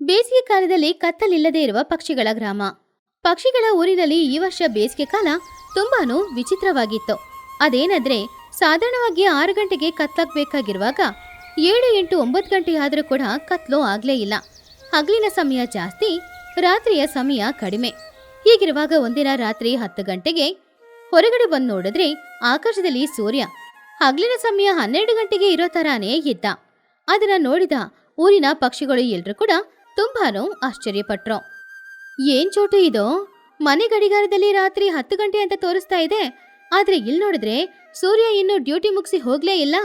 ಬೇಸಿಗೆ ಕಾಲದಲ್ಲಿ ಕತ್ತಲಿಲ್ಲದೆ ಇರುವ ಪಕ್ಷಿಗಳ ಗ್ರಾಮ. ಪಕ್ಷಿಗಳ ಊರಿನಲ್ಲಿ ಈ ವರ್ಷ ಬೇಸಿಗೆ ಕಾಲ ತುಂಬಾನು ವಿಚಿತ್ರವಾಗಿತ್ತು. ಅದೇನಂದ್ರೆ ಸಾಧಾರಣವಾಗಿ 6 ಗಂಟೆಗೆ ಕತ್ಲಾಗಬೇಕಾಗಿರುವಾಗ 7, 8, 9 ಗಂಟೆ ಆದರೂ ಕೂಡ ಕತ್ಲು ಆಗ್ಲೇ ಇಲ್ಲ. ಹಗಲಿನ ಸಮಯ ಜಾಸ್ತಿ, ರಾತ್ರಿಯ ಸಮಯ ಕಡಿಮೆ. ಹೀಗಿರುವಾಗ ಒಂದಿನ ರಾತ್ರಿ 10 ಗಂಟೆಗೆ ಹೊರಗಡೆ ಬಂದು ನೋಡಿದ್ರೆ ಆಕಾಶದಲ್ಲಿ ಸೂರ್ಯ ಹಗಲಿನ ಸಮಯ 12 ಗಂಟೆಗೆ ಇರೋ ತರಾನೇ ಇದ್ದ. ಅದನ್ನ ನೋಡಿದ ಊರಿನ ಪಕ್ಷಿಗಳು ಎಲ್ರೂ ಕೂಡ ತುಂಬಾನು ಆಶ್ಚರ್ಯಪಟ್ರು. ಏನ್ ಚೋಟು ಇದು, ಮನೆ ಗಡಿಗಾರದಲ್ಲಿ ರಾತ್ರಿ 10 ಗಂಟೆ ಅಂತ ತೋರಿಸ್ತಾ ಇದೆ, ಆದ್ರೆ ಇಲ್ಲಿ ನೋಡಿದ್ರೆ ಸೂರ್ಯ ಇನ್ನೂ ಡ್ಯೂಟಿ ಮುಗಿಸಿ ಹೋಗ್ಲೇ ಇಲ್ಲ.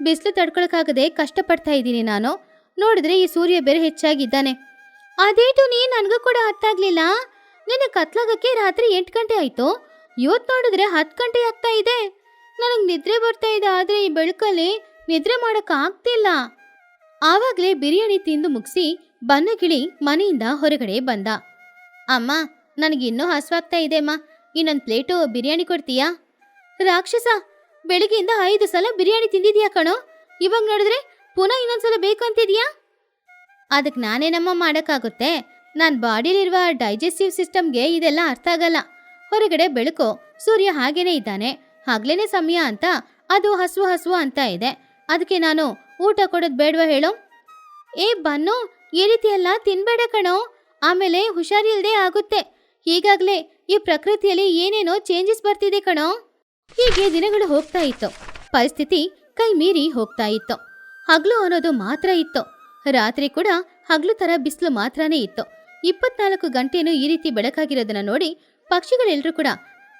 ಬಿಸಿಲು ತಡ್ಕೊಳಕ್ಕಾಗದೆ ಕಷ್ಟಪಡ್ತಾ ಇದ್ದೀನಿ ನಾನು. ನೋಡಿದ್ರೆ ಈ ಸೂರ್ಯ ಬೇರೆ ಹೆಚ್ಚಾಗಿದ್ದಾನೆ. ಅದೇಟು ನೀ ನನಗೂ ಕೂಡ ಅರ್ಥ ಆಗ್ಲಿಲ್ಲ. ನಿನ್ನೆ ಕತ್ಲಾಗಕ್ಕೆ ರಾತ್ರಿ 8 ಗಂಟೆ ಆಯ್ತು, ಇವತ್ತು ನೋಡಿದ್ರೆ 10 ಗಂಟೆ ಆಗ್ತಾ ಇದೆ. ನನಗೆ ನಿದ್ರೆ ಬರ್ತಾ ಇದೆ, ಆದ್ರೆ ಈ ಬೆಳಕಲ್ಲಿ ನಿದ್ರೆ ಮಾಡಕ್ ಆಗ್ತಿಲ್ಲ. ಆವಾಗ್ಲೇ ಬಿರಿಯಾನಿ ತಿಂದು ಮುಗಿಸಿ ಬನ್ನಗಿಳಿ ಮನೆಯಿಂದ ಹೊರಗಡೆ ಬಂದ. ಅಮ್ಮ, ನನಗಿನ್ನೂ ಹಸುವಾಗ್ತಾ ಇದೆ ಅಮ್ಮ, ಇನ್ನೊಂದು ಪ್ಲೇಟು ಬಿರಿಯಾನಿ ಕೊಡ್ತೀಯಾ? ರಾಕ್ಷಸ, ಬೆಳಿಗ್ಗೆಯಿಂದ 5 ಸಲ ಬಿರಿಯಾನಿ ತಿಂದಿದ್ಯಾ ಕಣೋ, ಇವಾಗ ನೋಡಿದ್ರೆ ಪುನಃ ಇನ್ನೊಂದ್ಸಲ ಬೇಕು ಅಂತಿದ್ಯಾ? ಅದಕ್ಕೆ ನಾನೇನಮ್ಮ ಮಾಡೋಕ್ಕಾಗುತ್ತೆ, ನನ್ನ ಬಾಡಿಲಿರುವ ಡೈಜೆಸ್ಟಿವ್ ಸಿಸ್ಟಮ್ಗೆ ಇದೆಲ್ಲ ಅರ್ಥ ಆಗಲ್ಲ. ಹೊರಗಡೆ ಬೆಳಕು, ಸೂರ್ಯ ಹಾಗೇನೇ ಇದ್ದಾನೆ, ಹಗ್ಲೇನೆ ಸಮಯ ಅಂತ ಅದು ಹಸುವು ಹಸುವು ಅಂತ ಇದೆ. ಅದಕ್ಕೆ ನಾನು ಊಟ ಕೊಡೋದು ಬೇಡವಾ ಹೇಳೋ? ಏ ಬನ್ನು, ಈ ರೀತಿ ಎಲ್ಲ ತಿನ್ಬೇಡ ಕಣೋ, ಆಮೇಲೆ ಹುಷಾರಿಲ್ದೇ ಆಗುತ್ತೆ. ಈಗಾಗಲೇ ಈ ಪ್ರಕೃತಿಯಲ್ಲಿ ಏನೇನೋ ಚೇಂಜಸ್ ಬರ್ತಿದೆ ಕಣೋ. ಹೀಗೆ ದಿನಗಳು ಹೋಗ್ತಾ ಇತ್ತು. ಪರಿಸ್ಥಿತಿ ಕೈ ಮೀರಿ ಹೋಗ್ತಾ ಇತ್ತು. ಹಗ್ಲು ಅನ್ನೋದು ಮಾತ್ರ ಇತ್ತು, ರಾತ್ರಿ ಕೂಡ ಹಗ್ಲು ತರ ಬಿಸಿಲು ಮಾತ್ರನೇ ಇತ್ತು. 24 ಗಂಟೆನೂ ಈ ರೀತಿ ಬೆಳಕಾಗಿರೋದನ್ನ ನೋಡಿ ಪಕ್ಷಿಗಳೆಲ್ಲರೂ ಕೂಡ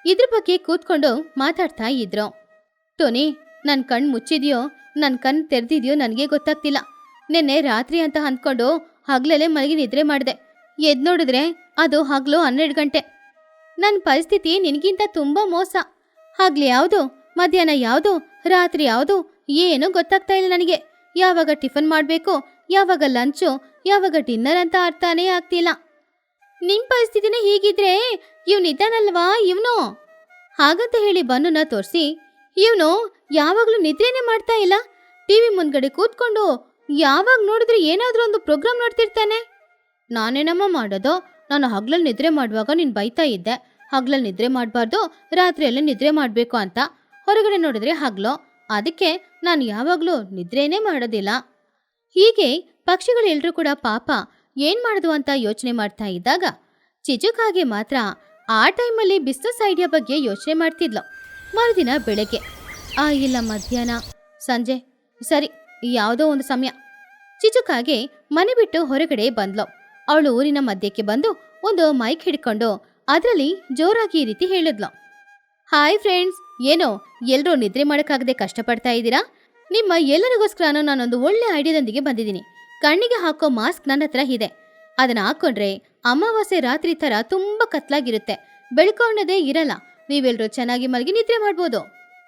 ಇದ್ರ ಬಗ್ಗೆ ಕೂತ್ಕೊಂಡು ಮಾತಾಡ್ತಾ ಇದ್ರು. ಟೋನಿ, ನನ್ನ ಕಣ್ಣು ಮುಚ್ಚಿದ್ಯೋ ನನ್ನ ಕಣ್ಣು ತೆರೆದಿದ್ಯೋ ನನಗೆ ಗೊತ್ತಾಗ್ತಿಲ್ಲ. ನಿನ್ನೆ ರಾತ್ರಿ ಅಂತ ಅಂದ್ಕೊಂಡು ಹಗ್ಲಲ್ಲೇ ಮಲಗಿ ನಿದ್ರೆ ಮಾಡಿದೆ. ಎದ್ದು ನೋಡಿದ್ರೆ ಅದು ಹಗ್ಲು 12 ಗಂಟೆ. ನನ್ನ ಪರಿಸ್ಥಿತಿ ನಿನಗಿಂತ ತುಂಬ ಮೋಸ. ಹಗ್ಲು ಯಾವುದು, ಮಧ್ಯಾಹ್ನ ಯಾವುದು, ರಾತ್ರಿ ಯಾವುದು ಏನೂ ಗೊತ್ತಾಗ್ತಾ ಇಲ್ಲ ನನಗೆ. ಯಾವಾಗ ಟಿಫನ್ ಮಾಡಬೇಕು, ಯಾವಾಗ ಲಂಚು, ಯಾವಾಗ ಡಿನ್ನರ್ ಅಂತ ಅರ್ಥನೇ ಆಗ್ತಿಲ್ಲ. ನಿಮ್ಮ ಪರಿಸ್ಥಿತಿನೇ ಹೀಗಿದ್ರೆ ಇವನಿದ್ದಾನಲ್ವಾ ಇವನು? ಹಾಗಂತ ಹೇಳಿ ಬನ್ನನ್ನ ತೋರಿಸಿ, ಇವನು ಯಾವಾಗಲೂ ನಿದ್ರೆನೇ ಮಾಡ್ತಾ ಇಲ್ಲ, ಟಿವಿ ಮುಂದ್ಗಡೆ ಕೂತ್ಕೊಂಡು ಯಾವಾಗ ನೋಡಿದ್ರೆ ಏನಾದರೂ ಒಂದು ಪ್ರೋಗ್ರಾಮ್ ನೋಡ್ತಿರ್ತಾನೆ. ನಾನೇನಮ್ಮ ಮಾಡೋದು, ನಾನು ಹಗ್ಲಲ್ಲಿ ನಿದ್ರೆ ಮಾಡುವಾಗ ನೀನು ಬೈತಾ ಇದ್ದೆ, ಹಗ್ಲಲ್ಲಿ ನಿದ್ರೆ ಮಾಡಬಾರ್ದು, ರಾತ್ರಿಯಲ್ಲೇ ನಿದ್ರೆ ಮಾಡಬೇಕು ಅಂತ. ಹೊರಗಡೆ ನೋಡಿದ್ರೆ ಹಗ್ಲು, ಅದಕ್ಕೆ ನಾನು ಯಾವಾಗಲೂ ನಿದ್ರೇನೇ ಮಾಡೋದಿಲ್ಲ. ಹೀಗೆ ಪಕ್ಷಿಗಳೆಲ್ಲರೂ ಕೂಡ ಪಾಪ ಏನ್ ಮಾಡೋದು ಅಂತ ಯೋಚನೆ ಮಾಡ್ತಾ ಇದ್ದಾಗ ಚಿಚುಕಾಗೆ ಮಾತ್ರ ಆ ಟೈಮಲ್ಲಿ ಬಿಸ್ನೆಸ್ ಐಡಿಯಾ ಬಗ್ಗೆ ಯೋಚನೆ ಮಾಡ್ತಿದ್ಲು. ಮರುದಿನ ಬೆಳಗ್ಗೆ ಇಲ್ಲ ಮಧ್ಯಾಹ್ನ ಸಂಜೆ, ಸರಿ ಯಾವುದೋ ಒಂದು ಸಮಯ ಚಿಚುಕಾಗೆ ಮನೆ ಬಿಟ್ಟು ಹೊರಗಡೆ ಬಂದ್ಲು. ಅವಳು ಊರಿನ ಮಧ್ಯಕ್ಕೆ ಬಂದು ಒಂದು ಮೈಕ್ ಹಿಡ್ಕೊಂಡು ಅದರಲ್ಲಿ ಜೋರಾಗಿ ಈ ರೀತಿ ಹೇಳಿದ್ಲು. ಹಾಯ್ ಫ್ರೆಂಡ್ಸ್, ಏನೋ ಎಲ್ಲರೂ ನಿದ್ರೆ ಮಾಡೋಕ್ಕಾಗದೆ ಕಷ್ಟಪಡ್ತಾ ಇದ್ದೀರಾ? ನಿಮ್ಮ ಎಲ್ಲರಿಗೋಸ್ಕರ ನಾನೊಂದು ಒಳ್ಳೆ ಐಡಿಯಾದೊಂದಿಗೆ ಬಂದಿದ್ದೀನಿ. ಕಣ್ಣಿಗೆ ಹಾಕೋ ಮಾಸ್ಕ್ ನನ್ನ ಹತ್ರ ಇದೆ. ಅದನ್ನ ಹಾಕೊಂಡ್ರೆ ಅಮಾವಾಸ್ಯೆ ರಾತ್ರಿ ತರ ತುಂಬಾ ಕತ್ಲಾಗಿರುತ್ತೆ, ಬೆಳಕು ಅನ್ನೋದೇ ಇರಲ್ಲ. ನೀವೆಲ್ಲರೂ ಚೆನ್ನಾಗಿ ಮಲಗಿ ನಿದ್ರೆ ಮಾಡ್ಬೋದು.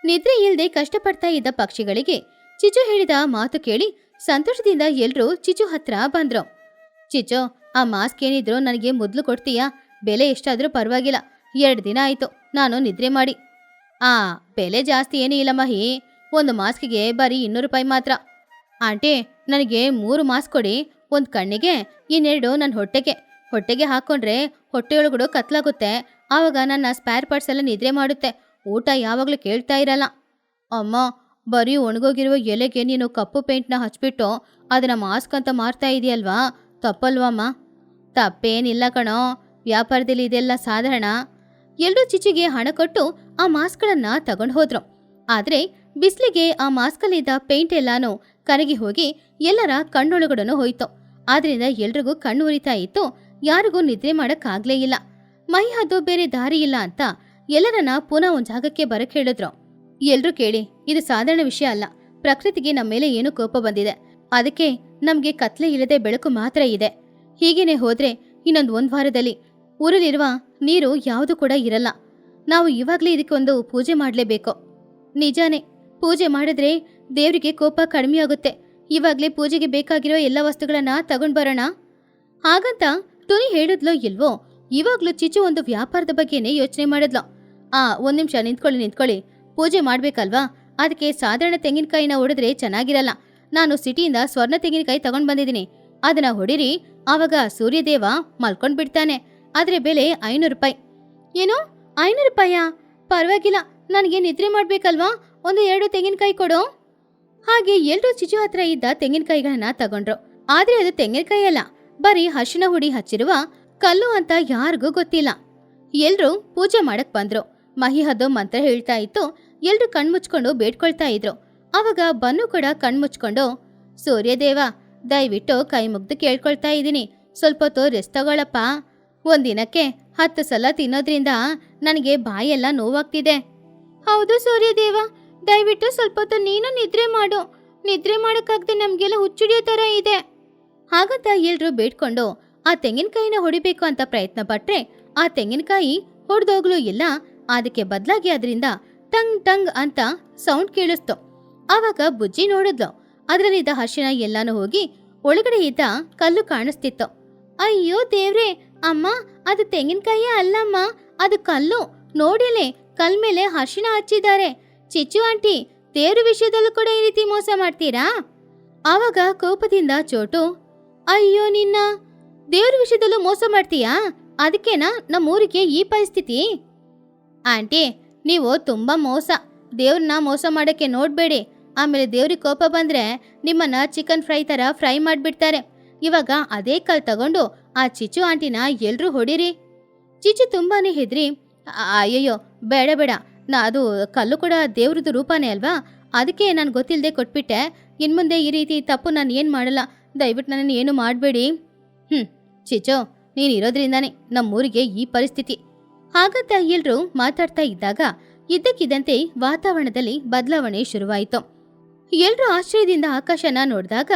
ನಿದ್ರೆ ಇಲ್ಲದೆ ಕಷ್ಟಪಡ್ತಾ ಇದ್ದ ಪಕ್ಷಿಗಳಿಗೆ ಚಿಚು ಹೇಳಿದ ಮಾತು ಕೇಳಿ ಸಂತೋಷದಿಂದ ಎಲ್ರೂ ಚಿಚು ಹತ್ರ ಬಂದ್ರು. ಚಿಚು, ಆ ಮಾಸ್ಕ್ ಏನಿದ್ರು ನನಗೆ ಮೊದಲು ಕೊಡ್ತೀಯಾ? ಬೆಲೆ ಎಷ್ಟಾದ್ರೂ ಪರವಾಗಿಲ್ಲ, 2 ದಿನ ಆಯ್ತು ನಾನು ನಿದ್ರೆ ಮಾಡಿ. ಬೆಲೆ ಜಾಸ್ತಿ ಏನೂ ಇಲ್ಲ ಮಹಿ, ಒಂದು ಮಾಸ್ಕಿಗೆ ಬರೀ 200 ರೂಪಾಯಿ ಮಾತ್ರ. ಆಂಟಿ, ನನಗೆ 3 ಮಾಸ್ಕ್ ಕೊಡಿ, ಒಂದು ಕಣ್ಣಿಗೆ, ಇನ್ನೆರಡು ನನ್ನ ಹೊಟ್ಟೆಗೆ ಹಾಕೊಂಡ್ರೆ ಹೊಟ್ಟೆಯೊಳಗಡೆ ಕತ್ಲಾಗುತ್ತೆ. ಆವಾಗ ನನ್ನ ಸ್ಪೇರ್ ಪಾರ್ಟ್ಸ್ ಎಲ್ಲ ನಿದ್ರೆ ಮಾಡುತ್ತೆ, ಊಟ ಯಾವಾಗಲೂ ಕೇಳ್ತಾ ಇರಲ್ಲ. ಅಮ್ಮ, ಬರೀ ಒಣಗೋಗಿರುವ ಎಲೆಗೆ ನೀನು ಕಪ್ಪು ಪೇಂಟ್ನ ಹಚ್ಬಿಟ್ಟು ಅದನ್ನ ಮಾಸ್ಕ್ ಅಂತ ಮಾರ್ತಾ ಇದೆಯಲ್ವಾ, ತಪ್ಪಲ್ವಮ್ಮ? ತಪ್ಪೇನಿಲ್ಲ ಕಣೋ, ವ್ಯಾಪಾರದಲ್ಲಿ ಇದೆಲ್ಲ ಸಾಧಾರಣ. ಎಲ್ಲರೂ ಚಿಚಿಗೆ ಹಣ ಕೊಟ್ಟು ಆ ಮಾಸ್ಕ್ಗಳನ್ನ ತಗೊಂಡು ಹೋದ್ರು. ಆದ್ರೆ ಬಿಸಿಲಿಗೆ ಆ ಮಾಸ್ಕಲ್ಲಿದ್ದ ಪೇಂಟ್ ಎಲ್ಲಾನು ಕರಗಿ ಹೋಗಿ ಎಲ್ಲರ ಕಣ್ಣೊಳಗಡನು ಹೋಯ್ತು. ಆದ್ರಿಂದ ಎಲ್ರಿಗೂ ಕಣ್ಣು ಉರಿತಾ ಇತ್ತು, ಯಾರಿಗೂ ನಿದ್ರೆ ಮಾಡಕ್ಕಾಗ್ಲೇ ಇಲ್ಲ. ಮಹಿಹದ್ದು ಬೇರೆ ದಾರಿ ಇಲ್ಲ ಅಂತ ಎಲ್ಲರನ್ನ ಪುನಃ ಒಂದು ಜಾಗಕ್ಕೆ ಬರಕ್ ಹೇಳಿದ್ರು. ಎಲ್ರೂ ಕೇಳಿ, ಇದು ಸಾಧಾರಣ ವಿಷಯ ಅಲ್ಲ, ಪ್ರಕೃತಿಗೆ ನಮ್ಮ ಮೇಲೆ ಏನೋ ಕೋಪ ಬಂದಿದೆ, ಅದಕ್ಕೆ ನಮ್ಗೆ ಕತ್ಲೆ ಇಲ್ಲದೆ ಬೆಳಕು ಮಾತ್ರ ಇದೆ. ಹೀಗೇನೆ ಹೋದ್ರೆ ಇನ್ನೊಂದು 1 ವಾರದಲ್ಲಿ ಊರಲ್ಲಿರುವ ನೀರು ಯಾವುದು ಕೂಡ ಇರಲ್ಲ. ನಾವು ಇವಾಗ್ಲೇ ಇದಕ್ಕೊಂದು ಪೂಜೆ ಮಾಡಲೇಬೇಕು. ನಿಜಾನೇ, ಪೂಜೆ ಮಾಡಿದ್ರೆ ದೇವರಿಗೆ ಕೋಪ ಕಡಿಮೆ ಆಗುತ್ತೆ. ಇವಾಗ್ಲೇ ಪೂಜೆಗೆ ಬೇಕಾಗಿರೋ ಎಲ್ಲ ವಸ್ತುಗಳನ್ನ ತಗೊಂಡ್ ಬರೋಣ. ಹಾಗಂತ ಟುನಿ ಹೇಳಿದ್ಲೋ ಇಲ್ವೋ, ಇವಾಗ್ಲೂ ಚಿಚು ಒಂದು ವ್ಯಾಪಾರದ ಬಗ್ಗೆನೇ ಯೋಚನೆ ಮಾಡಿದ್ಲು. 1 ನಿಮಿಷ ನಿಂತ್ಕೊಳ್ಳಿ, ಪೂಜೆ ಮಾಡ್ಬೇಕಲ್ವಾ, ಅದಕ್ಕೆ ಸಾಧಾರಣ ತೆಂಗಿನಕಾಯಿನ ಹೊಡೆದ್ರೆ ಚೆನ್ನಾಗಿರಲ್ಲ. ನಾನು ಸಿಟಿಯಿಂದ ಸ್ವರ್ಣ ತೆಂಗಿನಕಾಯಿ ತಗೊಂಡ್ ಬಂದಿದ್ದೀನಿ, ಅದನ್ನ ಹೊಡಿರಿ. ಆವಾಗ ಸೂರ್ಯದೇವ ಮಲ್ಕೊಂಡ್ ಬಿಡ್ತಾನೆ. ಅದ್ರ ಬೆಲೆ 500 ರೂಪಾಯಿ. ಏನು, 500 ರೂಪಾಯಾ? ಪರವಾಗಿಲ್ಲ, ನನಗೆ ನಿದ್ರೆ ಮಾಡ್ಬೇಕಲ್ವಾ, ಒಂದು 2 ತೆಂಗಿನಕಾಯಿ ಕೊಡು. ಹಾಗೆ ಎಲ್ರೂ ಚಿಚು ಹತ್ರ ಇದ್ದ ತೆಂಗಿನಕಾಯಿಗಳನ್ನ ತಗೊಂಡ್ರು. ಆದ್ರೆ ಅದು ತೆಂಗಿನಕಾಯಿ ಅಲ್ಲ, ಬರೀ ಅರಿಶಿನ ಹುಡಿ ಹಚ್ಚಿರುವ ಕಲ್ಲು ಅಂತ ಯಾರಿಗೂ ಗೊತ್ತಿಲ್ಲ. ಎಲ್ರೂ ಪೂಜೆ ಮಾಡಕ್ ಬಂದ್ರು. ಮಹಿ ಹದ್ದು ಮಂತ್ರ ಹೇಳ್ತಾ ಇತ್ತು. ಎಲ್ರೂ ಕಣ್ಮುಚ್ಕೊಂಡು ಬೇಡ್ಕೊಳ್ತಾ ಇದ್ರು. ಅವಾಗ ಬನ್ನು ಕೂಡ ಕಣ್ಮುಚ್ಕೊಂಡು, ಸೂರ್ಯದೇವ ದಯವಿಟ್ಟು ಕೈ ಮುಗ್ದು ಕೇಳ್ಕೊಳ್ತಾ ಇದ್ದೀನಿ, ಸ್ವಲ್ಪ ಹೊತ್ತು ರೆಸ್ಟ್ ತಗೊಳಪ್ಪ. ಒಂದಿನಕ್ಕೆ 10 ಸಲ ತಿನ್ನೋದ್ರಿಂದ ನನಗೆ ಬಾಯೆಲ್ಲ ನೋವಾಗ್ತಿದೆ. ಹೌದು ಸೂರ್ಯದೇವ, ದಯವಿಟ್ಟು ಸ್ವಲ್ಪ ಹೊತ್ತು ನೀನು ನಿದ್ರೆ ಮಾಡು. ನಿದ್ರೆ ಮಾಡಕ್ಕಾಗದೆ ನಮ್ಗೆಲ್ಲ ಹುಚ್ಚಿಡಿಯೋ ತರ ಇದೆ. ಹಾಗಂತ ಎಲ್ರೂ ಬೇಡ್ಕೊಂಡು ಆ ತೆಂಗಿನಕಾಯಿನ ಹೊಡಿಬೇಕು ಅಂತ ಪ್ರಯತ್ನ ಪಟ್ರೆ ಆ ತೆಂಗಿನಕಾಯಿ ಹೊಡೆದೋಗ್ಲೂ ಇಲ್ಲ. ಅದಕ್ಕೆ ಬದಲಾಗಿ ಅದರಿಂದ ಟಂಗ್ ಟಂಗ್ ಅಂತ ಸೌಂಡ್ ಕೇಳಿಸ್ತು. ಆವಾಗ ಬುಜ್ಜಿ ನೋಡಿದ್ಲು. ಅದರಲ್ಲಿದ್ದ ಅರಿಶಿನ ಎಲ್ಲಾನು ಹೋಗಿ ಒಳಗಡೆ ಇದ್ದ ಕಲ್ಲು ಕಾಣಿಸ್ತಿತ್ತು. ಅಯ್ಯೋ ದೇವ್ರೆ, ಅಮ್ಮ ಅದು ತೆಂಗಿನಕಾಯಿ ಅಲ್ಲಮ್ಮ, ಅದು ಕಲ್ಲು. ನೋಡಿಲೆ, ಕಲ್ ಮೇಲೆ ಅರಿಶಿನ ಹಚ್ಚಿದ್ದಾರೆ. ಚಿಚ್ಚು ಆಂಟಿ, ದೇವ್ರ ವಿಷಯದಲ್ಲೂ ಕೂಡ ಈ ರೀತಿ ಮೋಸ ಮಾಡ್ತೀರಾ? ಆವಾಗ ಕೋಪದಿಂದ ಚೋಟು, ಅಯ್ಯೋ ನಿನ್ನ, ದೇವ್ರ ವಿಷಯದಲ್ಲೂ ಮೋಸ ಮಾಡ್ತೀಯಾ? ಅದಕ್ಕೇನಾ ನಮ್ಮೂರಿಗೆ ಈ ಪರಿಸ್ಥಿತಿ? ಆಂಟಿ, ನೀವು ತುಂಬಾ ಮೋಸ. ದೇವ್ರನ್ನ ಮೋಸ ಮಾಡಕ್ಕೆ ನೋಡ್ಬೇಡಿ. ಆಮೇಲೆ ದೇವ್ರಿಗೆ ಕೋಪ ಬಂದ್ರೆ ನಿಮ್ಮನ್ನ ಚಿಕನ್ ಫ್ರೈ ತರ ಫ್ರೈ ಮಾಡ್ಬಿಡ್ತಾರೆ. ಇವಾಗ ಅದೇ ಕಲ್ ತಗೊಂಡು ಆ ಚಿಚ್ಚು ಆಂಟಿನ ಎಲ್ರೂ ಹೊಡಿರಿ. ಚಿಚ್ಚು ತುಂಬಾನೇ ಹೆದ್ರಿ, ಅಯ್ಯಯ್ಯೋ ಬೇಡ ಬೇಡ, ಅದು ಕಲ್ಲು ಕೂಡ ದೇವ್ರದ್ದು ರೂಪನೇ ಅಲ್ವಾ, ಅದಕ್ಕೆ ನಾನು ಗೊತ್ತಿಲ್ಲದೆ ಕೊಟ್ಬಿಟ್ಟೆ. ಇನ್ಮುಂದೆ ಈ ರೀತಿ ತಪ್ಪು ನಾನು ಏನು ಮಾಡಲ್ಲ, ದಯವಿಟ್ಟು ನನ್ನನ್ನು ಏನು ಮಾಡಬೇಡಿ. ಚಿಚ್ಚು, ನೀನು ಇರೋದ್ರಿಂದಾನೇ ನಮ್ಮೂರಿಗೆ ಈ ಪರಿಸ್ಥಿತಿ. ಹಾಗಂತ ಎಲ್ರೂ ಮಾತಾಡ್ತಾ ಇದ್ದಾಗ ಇದ್ದಕ್ಕಿದ್ದಂತೆ ವಾತಾವರಣದಲ್ಲಿ ಬದಲಾವಣೆ ಶುರುವಾಯಿತು. ಎಲ್ರೂ ಆಶ್ಚರ್ಯದಿಂದ ಆಕಾಶನ ನೋಡಿದಾಗ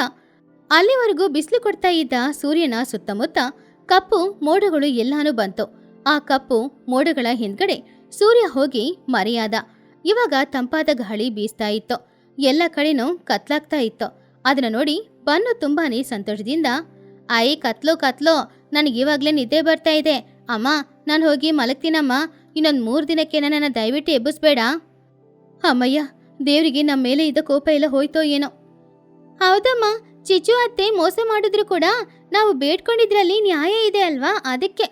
ಅಲ್ಲಿವರೆಗೂ ಬಿಸಿಲು ಕೊಡ್ತಾ ಇದ್ದ ಸೂರ್ಯನ ಸುತ್ತಮುತ್ತ ಕಪ್ಪು ಮೋಡಗಳು ಎಲ್ಲಾನು ಬಂತು. ಆ ಕಪ್ಪು ಮೋಡಗಳ ಹಿಂದ್ಗಡೆ ಸೂರ್ಯ ಹೋಗಿ ಮರೆಯಾದ. ಇವಾಗ ತಂಪಾದ ಗಾಳಿ ಬೀಸ್ತಾ ಇತ್ತು. ಎಲ್ಲ ಕಡೆನೂ ಕತ್ಲಾಗ್ತಾ ಇತ್ತು. ಅದನ್ನ ನೋಡಿ ಬನ್ನು ತುಂಬಾನೇ ಸಂತೋಷದಿಂದ, ಆಯಿ ಕತ್ಲು ಕತ್ಲು, ನನಗಿವಾಗ್ಲೇ ನಿದ್ದೆ ಬರ್ತಾ ಇದೆ. ಅಮ್ಮ, ನಾನು ಹೋಗಿ ಮಲಗ್ತೀನಮ್ಮ. ಇನ್ನೊಂದು 3 ದಿನಕ್ಕೆ ನನ್ನನ್ನು ದಯವಿಟ್ಟು ಎಬ್ಬಿಸ್ಬೇಡ. ಅಮ್ಮಯ್ಯ, ದೇವರಿಗೆ ನಮ್ಮ ಮೇಲೆ ಇದ್ದ ಕೋಪ ಎಲ್ಲ ಹೋಯ್ತೋ ಏನೋ. ಹೌದಮ್ಮ, ಚಿಚ್ಚು ಅತ್ತೆ ಮೋಸ ಮಾಡಿದ್ರು ಕೂಡ ನಾವು ಬೇಡ್ಕೊಂಡಿದ್ರಲ್ಲಿ ನ್ಯಾಯ ಇದೆ ಅಲ್ವಾ, ಅದಕ್ಕೆ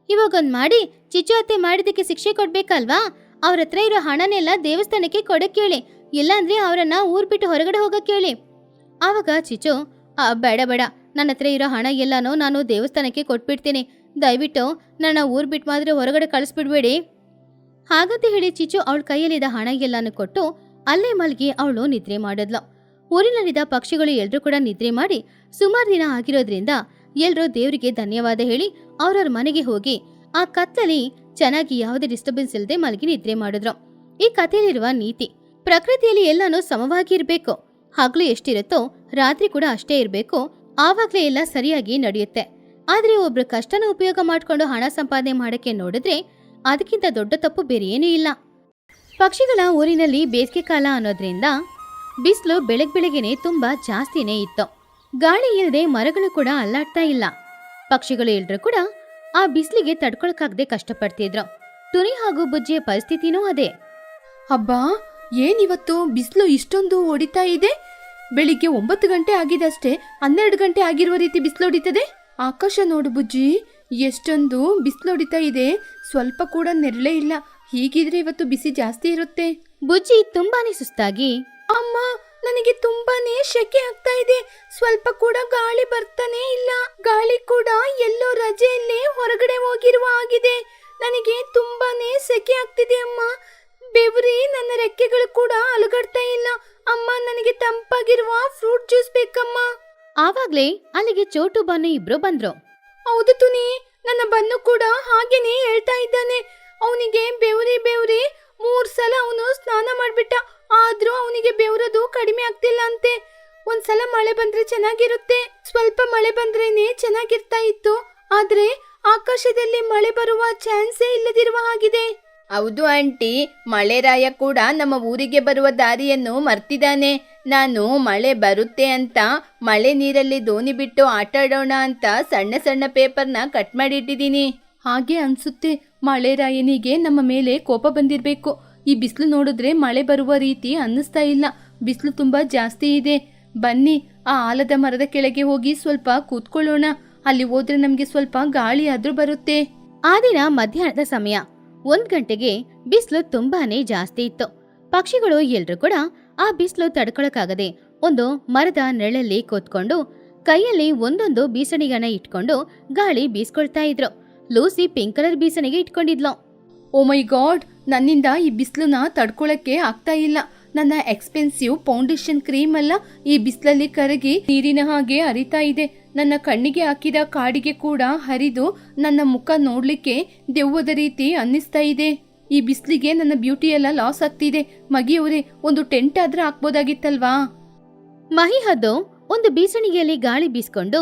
ಇವಾಗೊಂದು ಮಾಡಿ ಚಿಚ್ಚು ಅತ್ತೆ ಮಾಡಿದಕ್ಕೆ ಶಿಕ್ಷೆ ಕೊಡ್ಬೇಕಲ್ವಾ. ಅವ್ರ ಹತ್ರ ಇರೋ ಹಣನೆಲ್ಲ ದೇವಸ್ಥಾನಕ್ಕೆ ಕೊಡಕ್ಕೆ ಹೇಳಿ, ಇಲ್ಲಾಂದ್ರೆ ಅವರನ್ನ ಊರ್ ಬಿಟ್ಟು ಹೊರಗಡೆ ಹೋಗಕ್ಕೆ ಹೇಳಿ. ಆವಾಗ ಚಿಚ್ಚು, ಬೇಡ ಬೇಡ, ನನ್ನ ಹತ್ರ ಇರೋ ಹಣ ಎಲ್ಲಾನು ನಾನು ದೇವಸ್ಥಾನಕ್ಕೆ ಕೊಟ್ಬಿಡ್ತೀನಿ. ದಯವಿಟ್ಟು ನನ್ನ ಊರ್ ಬಿಟ್ಟು ಮಾತ್ರ ಹೊರಗಡೆ ಕಳಿಸ್ಬಿಡ್ಬೇಡಿ. ಹಾಗಂತ ಹೇಳಿ ಚಿಚ್ಚು ಅವಳ ಕೈಯಲ್ಲಿದ್ದ ಹಣ ಎಲ್ಲಾನು ಕೊಟ್ಟು ಅಲ್ಲೇ ಮಲಗಿ ಅವಳು ನಿದ್ರೆ ಮಾಡಿದ್ಲು. ಊರಿನಲ್ಲಿದ್ದ ಪಕ್ಷಿಗಳು ಎಲ್ರೂ ಕೂಡ ನಿದ್ರೆ ಮಾಡಿ ಸುಮಾರು ದಿನ ಆಗಿರೋದ್ರಿಂದ ಎಲ್ರೂ ದೇವರಿಗೆ ಧನ್ಯವಾದ ಹೇಳಿ ಅವ್ರವ್ರ ಮನೆಗೆ ಹೋಗಿ ಆ ಕತ್ತಲಲ್ಲಿ ಚೆನ್ನಾಗಿ ಯಾವುದೇ ಡಿಸ್ಟರ್ಬೆನ್ಸ್ ಇಲ್ಲದೆ ಮಲಗಿ ನಿದ್ರೆ ಮಾಡಿದ್ರು. ಈ ಕಥೆಯಲ್ಲಿರುವ ನೀತಿ, ಪ್ರಕೃತಿಯಲ್ಲಿ ಎಲ್ಲಾನು ಸಮವಾಗಿ ಇರಬೇಕು. ಹಗಲು ಎಷ್ಟಿರುತ್ತೋ ರಾತ್ರಿ ಕೂಡ ಅಷ್ಟೇ ಇರಬೇಕು. ಆವಾಗ್ಲೇ ಎಲ್ಲ ಸರಿಯಾಗಿ ನಡೆಯುತ್ತೆ. ಆದ್ರೆ ಒಬ್ರು ಕಷ್ಟನ ಉಪಯೋಗ ಮಾಡ್ಕೊಂಡು ಹಣ ಸಂಪಾದನೆ ಮಾಡಕ್ಕೆ ನೋಡಿದ್ರೆ ಅದಕ್ಕಿಂತ ದೊಡ್ಡ ತಪ್ಪು ಬೇರೆ ಏನೂ ಇಲ್ಲ. ಪಕ್ಷಿಗಳ ಊರಿನಲ್ಲಿ ಬೇಸಿಗೆ ಕಾಲ ಅನ್ನೋದ್ರಿಂದ ಬಿಸಿಲು ಬೆಳಗ್ಗೆನೆ ತುಂಬಾ ಜಾಸ್ತಿನೇ ಇತ್ತು. ಗಾಳಿ ಇಲ್ಲದೆ ಮರಗಳು ಕೂಡ ಅಲ್ಲಾಡ್ತಾ ಇಲ್ಲ. ಪಕ್ಷಿಗಳು ಎಲ್ರೂ ಕೂಡ ಆ ಬಿಸಿಲಿಗೆ ತಡ್ಕೊಳಕ್ಕಾಗದೆ ಕಷ್ಟಪಡ್ತಿದ್ರು. ಟುನಿ ಹಾಗೂ ಬುಜ್ಜಿಯ ಪರಿಸ್ಥಿತಿನೂ ಅದೇ. ಹಬ್ಬಾ, ಏನಿವತ್ತು ಬಿಸಿಲು ಇಷ್ಟೊಂದು ಹೊಡಿತಾ ಇದೆ? ಬೆಳಿಗ್ಗೆ 9 ಗಂಟೆ ಆಗಿದಷ್ಟೇ 12 ಗಂಟೆ ಆಗಿರುವ ರೀತಿ ಬಿಸಿಲು ಹೊಡಿತದೆ. ಆಕಾಶ ನೋಡು ಬುಜ್ಜಿ, ಎಷ್ಟೊಂದು ಬಿಸಿಲು ಹೊಡಿತಾ ಇದೆ. ಸ್ವಲ್ಪ ಕೂಡ ನೆರಳೇ ಇಲ್ಲ. ಹೀಗಿದ್ರೆ ಇವತ್ತು ಬಿಸಿ ಜಾಸ್ತಿ ಇರುತ್ತೆ. ಬುಜ್ಜಿ ತುಂಬಾನೇ ಸುಸ್ತಾಗಿ, ಅಮ್ಮ, ನನಗೆ ತುಂಬಾನೇ ಶೆಕೆ ಆಗ್ತಾ ಇದೆ. ಸ್ವಲ್ಪ ಕೂಡ ಗಾಳಿ ಬರ್ತಾನೆ ಇಲ್ಲ. ಗಾಳಿ ಕೂಡ ಎಲ್ಲೋ ರಜೆಯಲ್ಲಿ ಹೊರಗಡೆ ಹೋಗಿರುವ ಆಗಿದೆ. ನನಗೆ ತುಂಬಾನೇ ಸೆಕೆ ಆಗ್ತಿದೆ ಅಮ್ಮ. ಬೆವರಿ ನನ್ನ ರೆಕ್ಕೆಗಳು ಕೂಡ ಅಲುಗಾಡ್ತಾ ಇಲ್ಲ. ಅಮ್ಮ, ನನಗೆ ತಂಪಾಗಿರುವ ಫ್ರೂಟ್ ಜ್ಯೂಸ್ ಬೇಕಮ್ಮ. ಆವಾಗ್ಲೇ ಅಲ್ಲಿಗೆ ಚೋಟು ಬನ್ನು ಇಬ್ರು ಬಂದ್ರು. ಹೌದು ತುನಿ, ನನ್ನ ಬನ್ನು ಕೂಡ ಹಾಗೇನೆ ಹೇಳ್ತಾ ಇದ್ದಾನೆ. ಅವನಿಗೆ ಬೆವರಿ 3 ಸಲ ಅವನು ಸ್ನಾನ ಮಾಡ್ಬಿಟ್ಟ. ಆದ್ರೂ ಅವನಿಗೆ ಬೆವರದು ಕಡಿಮೆ ಆಗ್ತಿಲ್ಲ ಅಂತೆ. ಒಂದ್ಸಲ ಮಳೆ ಬಂದ್ರೆ ಚೆನ್ನಾಗಿರುತ್ತೆ. ಸ್ವಲ್ಪ ಮಳೆ ಬಂದ್ರೇನೆ ಚೆನ್ನಾಗಿರ್ತಾ ಇತ್ತು. ಆದ್ರೆ ಆಕಾಶದಲ್ಲಿ ಮಳೆ ಬರುವ ಚಾನ್ಸೇ ಇಲ್ಲದಿರುವ ಹಾಗಿದೆ. ಹೌದು ಆಂಟಿ, ಮಳೆರಾಯ ಕೂಡ ನಮ್ಮ ಊರಿಗೆ ಬರುವ ದಾರಿಯನ್ನು ಮರ್ತಿದ್ದಾನೆ. ನಾನು ಮಳೆ ಬರುತ್ತೆ ಅಂತ ಮಳೆ ನೀರಲ್ಲಿ ದೋಣಿ ಬಿಟ್ಟು ಆಟ ಆಡೋಣ ಅಂತ ಸಣ್ಣ ಸಣ್ಣ ಪೇಪರ್ನ ಕಟ್ ಮಾಡಿ ಇಟ್ಟಿದ್ದೀನಿ. ಹಾಗೆ ಅನ್ಸುತ್ತೆ, ಮಳೆರಾಯನಿಗೆ ನಮ್ಮ ಮೇಲೆ ಕೋಪ ಬಂದಿರ್ಬೇಕು. ಈ ಬಿಸಿಲು ನೋಡಿದ್ರೆ ಮಳೆ ಬರುವ ರೀತಿ ಅನ್ನಿಸ್ತಾ ಇಲ್ಲ. ಬಿಸಿಲು ತುಂಬಾ ಜಾಸ್ತಿ ಇದೆ. ಬನ್ನಿ ಆ ಆಲದ ಮರದ ಕೆಳಗೆ ಹೋಗಿ ಸ್ವಲ್ಪ ಕೂತ್ಕೊಳ್ಳೋಣ. ಅಲ್ಲಿ ಹೋದ್ರೆ ನಮ್ಗೆ ಸ್ವಲ್ಪ ಗಾಳಿ ಆದ್ರೂ ಬರುತ್ತೆ. ಆ ದಿನ ಮಧ್ಯಾಹ್ನದ ಸಮಯ 1 ಗಂಟೆಗೆ ಬಿಸಿಲು ತುಂಬಾನೇ ಜಾಸ್ತಿ ಇತ್ತು. ಪಕ್ಷಿಗಳು ಎಲ್ರು ಕೂಡ ಆ ಬಿಸಿಲು ತಡ್ಕೊಳಕ್ಕಾಗದೆ ಒಂದು ಮರದ ನೆರಳಲ್ಲಿ ಕೂತ್ಕೊಂಡು ಕೈಯಲ್ಲಿ ಒಂದೊಂದು ಬೀಸಣಿಗೆನ ಇಟ್ಕೊಂಡು ಗಾಳಿ ಬೀಸ್ಕೊಳ್ತಾ ಇದ್ರು. ಲೂಸಿ ಪಿಂಕ್ ಕಲರ್ ಬೀಸಣಿಗೆ ಇಟ್ಕೊಂಡಿದ್ಲು. ಓ ಮೈ ಗಾಡ್, ನನ್ನಿಂದ ಈ ಬಿಸಿಲನ್ನ ತಡ್ಕೊಳಕ್ಕೆ ಆಗ್ತಾ ಇಲ್ಲ. ನನ್ನ ಎಕ್ಸ್ಪೆನ್ಸಿವ್ ಫೌಂಡೇಶನ್ ಕ್ರೀಮ್ ಎಲ್ಲ ಈ ಬಿಸಿಲಲ್ಲಿ ಕರಗಿ ನೀರಿನ ಹಾಗೆ ಹರಿತಾ ಇದೆ. ನನ್ನ ಕಣ್ಣಿಗೆ ಹಾಕಿದ ಕಾಡಿಗೆ ಕೂಡ ಹರಿದು ನನ್ನ ಮುಖ ನೋಡ್ಲಿಕ್ಕೆ ದೆವ್ವದ ರೀತಿ ಅನ್ನಿಸ್ತಾ ಇದೆ. ಈ ಬಿಸಿಲಿಗೆ ನನ್ನ ಬ್ಯೂಟಿ ಎಲ್ಲ ಲಾಸ್ ಆಗ್ತಿದೆ. ಮಗಿಯವರೇ, ಒಂದು ಟೆಂಟ್ ಆದ್ರೆ ಹಾಕ್ಬೋದಾಗಿತ್ತಲ್ವಾ? ಮಹಿಹದ್ದು ಒಂದು ಬೀಸಣಿಗೆಯಲ್ಲಿ ಗಾಳಿ ಬೀಸ್ಕೊಂಡು,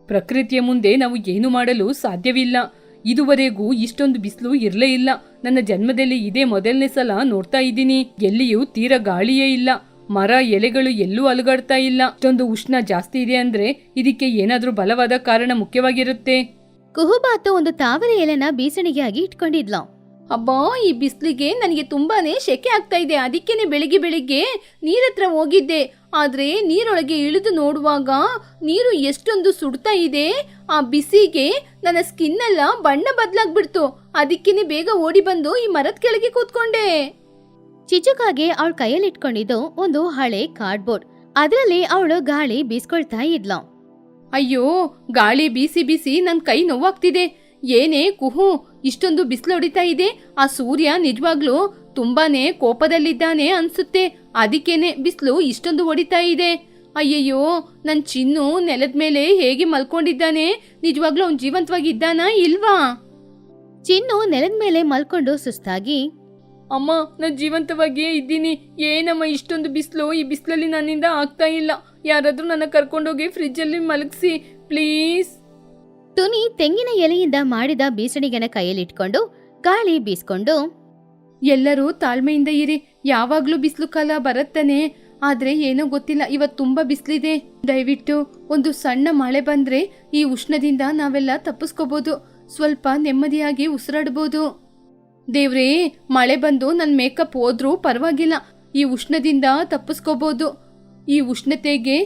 ಪ್ರಕೃತಿಯ ಮುಂದೆ ನಾವು ಏನು ಮಾಡಲು ಸಾಧ್ಯವಿಲ್ಲ. ಇದುವರೆಗೂ ಇಷ್ಟೊಂದು ಬಿಸಿಲು ಇರಲೇ ಇಲ್ಲ. ನನ್ನ ಜನ್ಮದಲ್ಲಿ ಇದೇ ಮೊದಲನೇ ಸಲ ನೋಡ್ತಾ ಇದ್ದೀನಿ. ಎಲ್ಲಿಯೂ ತೀರ ಗಾಳಿಯೇ ಇಲ್ಲ. ಮರ ಎಲೆಗಳು ಎಲ್ಲೂ ಅಲುಗಾಡ್ತಾ ಇಲ್ಲ. ಇಷ್ಟೊಂದು ಉಷ್ಣ ಜಾಸ್ತಿ ಇದೆ ಅಂದ್ರೆ ಇದಕ್ಕೆ ಏನಾದ್ರೂ ಬಲವಾದ ಕಾರಣ ಮುಖ್ಯವಾಗಿರುತ್ತೆ. ಕುಹುಬಾತು ಒಂದು ತಾವರೆ ಎಲೆನ ಬೀಸಣಿಗೆಯಾಗಿ ಇಟ್ಕೊಂಡಿದ್ಲು. ಅಬ್ಬಾ, ಈ ಬಿಸಿಲಿಗೆ ನನಗೆ ತುಂಬಾನೇ ಶೆಕೆ ಆಗ್ತಾ ಇದೆ. ಅದಕ್ಕೇನೆ ಬೆಳಿಗ್ಗೆ ನೀರತ್ರ ಹೋಗಿದ್ದೆ. ಆದ್ರೆ ನೀರೊಳಗೆ ಇಳಿದು ನೋಡುವಾಗ ನೀರು ಎಷ್ಟೊಂದು ಸುಡ್ತಾ ಇದೆ. ಆ ಬಿಸಿಗೆ ನನ್ನ ಸ್ಕಿನ್ ಎಲ್ಲ ಬಣ್ಣ ಬದಲಾಗ್ಬಿಡ್ತು. ಅದಕ್ಕೇನೆ ಬೇಗ ಓಡಿ ಬಂದು ಈ ಮರದ ಕೆಳಗೆ ಕೂತ್ಕೊಂಡೆ. ಚಿಚುಕಾಗೆ ಅವಳ ಕೈಯಲ್ಲಿ ಇಟ್ಕೊಂಡಿದ್ದು ಒಂದು ಹಳೆ ಕಾರ್ಡ್ಬೋರ್ಡ್. ಅದರಲ್ಲಿ ಅವಳು ಗಾಳಿ ಬೀಸ್ಕೊಳ್ತಾ ಇದ್ಲು. ಅಯ್ಯೋ, ಗಾಳಿ ಬೀಸಿ ಬೀಸಿ ನನ್ ಕೈ ನೋವಾಗ್ತಿದೆ. ಏನೇ ಕುಹು, ಇಷ್ಟೊಂದು ಬಿಸಿಲು ಹೊಡಿತಾ ಇದೆ. ಆ ಸೂರ್ಯ ನಿಜವಾಗ್ಲೂ ತುಂಬಾನೇ ಕೋಪದಲ್ಲಿದ್ದಾನೆ ಅನ್ಸುತ್ತೆ. ಅದಕ್ಕೇನೆ ಬಿಸಿಲು ಇಷ್ಟೊಂದು ಹೊಡಿತಾ ಇದೆ. ಅಯ್ಯಯ್ಯೋ, ನನ್ ಚಿನ್ನು ನೆಲದ ಮೇಲೆ ಹೇಗೆ ಮಲ್ಕೊಂಡಿದ್ದಾನೆ. ನಿಜವಾಗ್ಲೂ ಅವ್ನು ಜೀವಂತವಾಗಿದ್ದಾನಾ ಇಲ್ವಾ? ಚಿನ್ನು ನೆಲದ ಮೇಲೆ ಮಲ್ಕೊಂಡು ಸುಸ್ತಾಗಿ, ಅಮ್ಮ, ನಾನು ಜೀವಂತವಾಗಿಯೇ ಇದ್ದೀನಿ. ಏನಮ್ಮ ಇಷ್ಟೊಂದು ಬಿಸಿಲು? ಈ ಬಿಸಿಲಲ್ಲಿ ನನ್ನಿಂದ ಆಗ್ತಾ ಇಲ್ಲ. ಯಾರಾದ್ರೂ ನನ್ನ ಕರ್ಕೊಂಡೋಗಿ ಫ್ರಿಜ್ಜಲ್ಲಿ ಮಲಗಿಸಿ ಪ್ಲೀಸ್. ತುನಿ ತೆಂಗಿನ ಎಲೆಯಿಂದ ಮಾಡಿದ ಬೀಸಣಿಗೆನ ಕೈಯಲ್ಲಿಟ್ಕೊಂಡು ಗಾಳಿ ಬೀಸ್ಕೊಂಡು, ಎಲ್ಲರೂ ತಾಳ್ಮೆಯಿಂದ ಇರಿ. ಯಾವಾಗ್ಲೂ ಬಿಸಿಲು ಕಾಲ ಬರುತ್ತಾನೆ. ಆದ್ರೆ ಏನೋ ಗೊತ್ತಿಲ್ಲ, ಇವತ್ತು ತುಂಬಾ ಬಿಸಿಲಿದೆ. ದಯವಿಟ್ಟು ಒಂದು ಸಣ್ಣ ಮಳೆ ಬಂದ್ರೆ ಈ ಉಷ್ಣದಿಂದ ನಾವೆಲ್ಲ ತಪ್ಪಿಸ್ಕೋಬಹುದು. ಸ್ವಲ್ಪ ನೆಮ್ಮದಿಯಾಗಿ ಉಸಿರಾಡಬಹುದು. ದೇವ್ರೇ, ಮಳೆ ಬಂದು ನನ್ನ ಮೇಕಪ್ ಹೋದ್ರೂ ಪರವಾಗಿಲ್ಲ. ಈ ಉಷ್ಣದಿಂದ ತಪ್ಪಿಸ್ಕೋಬಹುದು. ಈ ಉಷ್ಣತೆಗೆ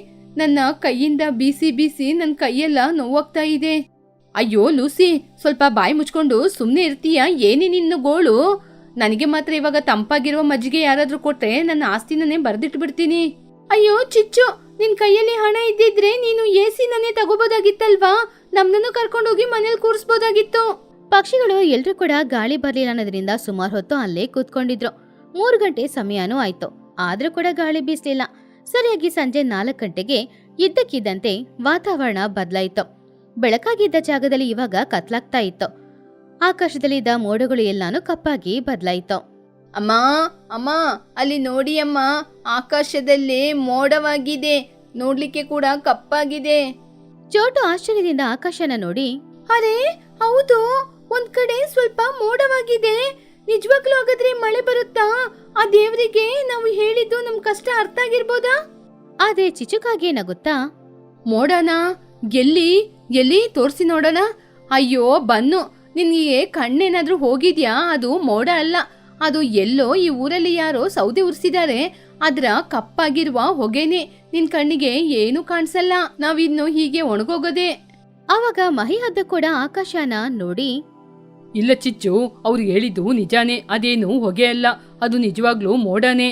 ನನ್ನ ಕೈಯಿಂದ ಬೀಸಿ ಬೀಸಿ ನನ್ನ ಕೈಯೆಲ್ಲ ನೋವಾಗ್ತಾ ಇದೆ. ಅಯ್ಯೋ ಲೂಸಿ, ಸ್ವಲ್ಪ ಬಾಯಿ ಮುಚ್ಕೊಂಡು ಸುಮ್ಮನೆ ಇರ್ತೀಯ? ಏನೇ ನಿನ್ನ ಗೋಳು? ನನಗೆ ಮಾತ್ರ ಇವಾಗ ತಂಪಾಗಿರುವ ಮಜ್ಜಿಗೆ ಯಾರಾದ್ರೂ ಕೊಟ್ರೆ ನನ್ನ ಆಸ್ತಿನೇ ಬರ್ದಿಟ್ಟು ಬಿಡ್ತೀನಿ. ಅಯ್ಯೋ ಚಿಚ್ಚು, ನಿನ್ ಕೈಯಲ್ಲಿ ಹಣ ಇದ್ದಿದ್ರೆ ನೀನು ಎಸಿನೇ ತಗೋಬೋದಾಗಿತ್ತಲ್ವಾ? ನಮ್ಮನ್ನು ಕರ್ಕೊಂಡೋಗಿ ಮನೇಲಿ ಕೂರಿಸ್ಬೋದಾಗಿತ್ತು. ಪಕ್ಷಿಗಳು ಎಲ್ರೂ ಕೂಡ ಗಾಳಿ ಬರ್ಲಿಲ್ಲ ಅನ್ನೋದ್ರಿಂದ ಸುಮಾರು ಹೊತ್ತು ಅಲ್ಲೇ ಕೂತ್ಕೊಂಡಿದ್ರು. 3 ಗಂಟೆ ಸಮಯನೂ ಆಯ್ತು. ಆದ್ರೂ ಕೂಡ ಗಾಳಿ ಬೀಸ್ಲಿಲ್ಲ. ಸರಿಯಾಗಿ ಸಂಜೆ 4 ಗಂಟೆಗೆ ಇದ್ದಕ್ಕಿದ್ದಂತೆ ವಾತಾವರಣ ಬದಲಾಯಿತು. ಬೆಳಕಾಗಿದ್ದ ಜಾಗದಲ್ಲಿ ಇವಾಗ ಕತ್ಲಾಗ್ತಾ ಇತ್ತು. ಆಕಾಶದಲ್ಲಿದ್ದ ಮೋಡಗಳು ಎಲ್ಲಾನು ಕಪ್ಪಾಗಿ ಬದಲಾಯಿತು. ಅಮ್ಮ ಅಮ್ಮ, ಅಲ್ಲಿ ನೋಡಿ ಅಮ್ಮ, ಆಕಾಶದಲ್ಲಿ ಮೋಡವಾಗಿದೆ. ನೋಡ್ಲಿಕ್ಕೆ ಕೂಡ ಕಪ್ಪಾಗಿದೆ. ಚೋಟು ಆಶ್ಚರ್ಯದಿಂದ ಆಕಾಶನ ನೋಡಿ, ಅರೆ ಹೌದು, ಒಂದ್ ಕಡೆ ಸ್ವಲ್ಪ ಮೋಡವಾಗಿದೆ. ನಿಜವಾಗ್ಲೂ ಹಾಗಾದ್ರೆ ಮಳೆ ಬರುತ್ತಾ? ಆ ದೇವರಿಗೆ ನಾವು ಹೇಳಿದ್ದು ನಮ್ ಕಷ್ಟ ಅರ್ಥ ಆಗಿರ್ಬೋದಾ? ಆದ್ರೆ ಚಿಚುಕಾಗೆ ನಗುತ್ತಾ, ಮೋಡನಾ? ಎಲ್ಲಿ ಎಲ್ಲಿ ತೋರಿಸಿ ನೋಡೋಣ. ಅಯ್ಯೋ ಬನ್ನು, ನಿನ್ಗೆ ಕಣ್ಣೇನಾದ್ರೂ ಹೋಗಿದ್ಯಾ? ಅದು ಮೋಡ ಅಲ್ಲ, ಅದು ಎಲ್ಲೋ ಈ ಊರಲ್ಲಿ ಯಾರೋ ಸೌದೆ ಉರ್ಸಿದ್ದಾರೆ. ಅದ್ರ ಕಪ್ಪಾಗಿರುವ ಹೊಗೆನೆ. ನಿನ್ ಕಣ್ಣಿಗೆ ಏನು ಕಾಣಿಸಲ್ಲ. ನಾವಿನ್ನು ಹೀಗೆ ಒಣಗೋಗೋದೆ. ಆವಾಗ ಮಹಿಹದ್ದು ಕೂಡ ಆಕಾಶನ ನೋಡಿ, ಇಲ್ಲ ಚಿಚ್ಚು, ಅವ್ರು ಹೇಳಿದ್ದು ನಿಜಾನೇ. ಅದೇನು ಹೊಗೆ ಅಲ್ಲ, ಅದು ನಿಜವಾಗ್ಲೂ ಮೋಡನೇ.